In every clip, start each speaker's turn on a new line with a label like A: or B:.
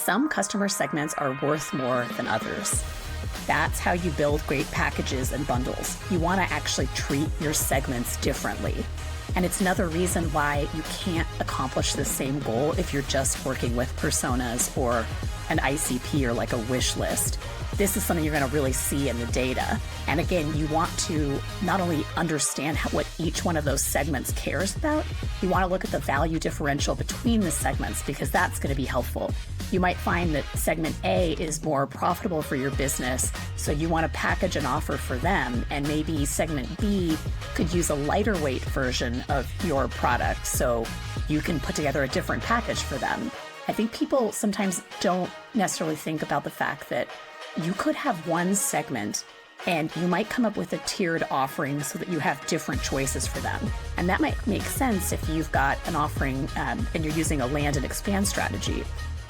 A: Some customer segments are worth more than others. That's how you build great packages and bundles. You want to actually treat your segments differently. And it's another reason why you can't accomplish the same goal if you're just working with personas or an ICP or like a wish list. This is something you're going to really see in the data. And again, you want to not only understand what each one of those segments cares about, you want to look at the value differential between the segments because that's going to be helpful. You might find that segment A is more profitable for your business, so you want to package an offer for them, and maybe segment B could use a lighter weight version of your product, so you can put together a different package for them. I think people sometimes don't necessarily think about the fact that you could have one segment and you might come up with a tiered offering so that you have different choices for them. And that might make sense if you've got an offering and you're using a land and expand strategy.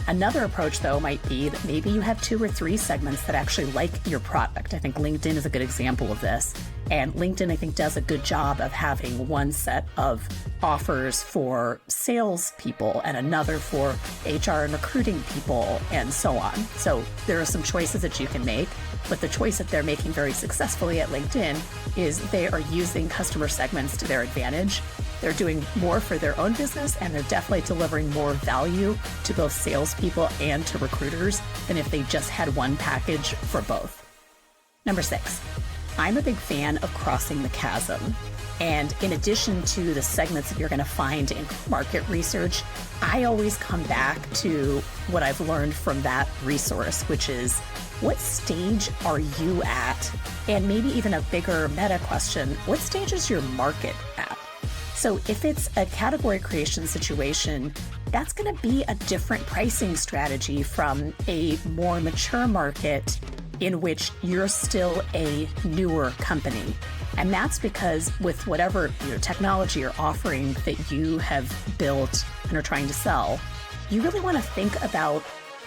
A: Another approach, though, might be that maybe you have 2 or 3 segments that actually like your product. I think LinkedIn is a good example of this. And LinkedIn, I think, does a good job of having one set of offers for sales people and another for HR and recruiting people and so on. So there are some choices that you can make, but the choice that they're making very successfully at LinkedIn is they are using customer segments to their advantage. They're doing more for their own business, and they're definitely delivering more value to both salespeople and to recruiters than if they just had one package for both. Number 6, I'm a big fan of crossing the chasm. And in addition to the segments that you're going to find in market research, I always come back to what I've learned from that resource, which is what stage are you at? And maybe even a bigger meta question, what stage is your market at? So if it's a category creation situation, that's going to be a different pricing strategy from a more mature market in which you're still a newer company. And that's because with whatever technology or offering that you have built and are trying to sell, you really want to think about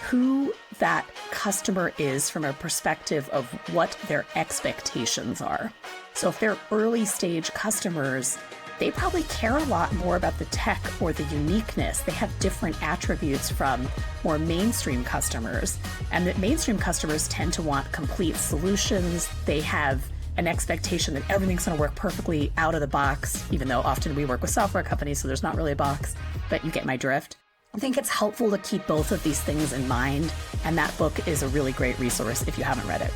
A: who that customer is from a perspective of what their expectations are. So if they're early stage customers, they probably care a lot more about the tech or the uniqueness. They have different attributes from more mainstream customers. And that mainstream customers tend to want complete solutions. They have an expectation that everything's going to work perfectly out of the box, even though often we work with software companies, so there's not really a box, but you get my drift. I think it's helpful to keep both of these things in mind, and that book is a really great resource if you haven't read it.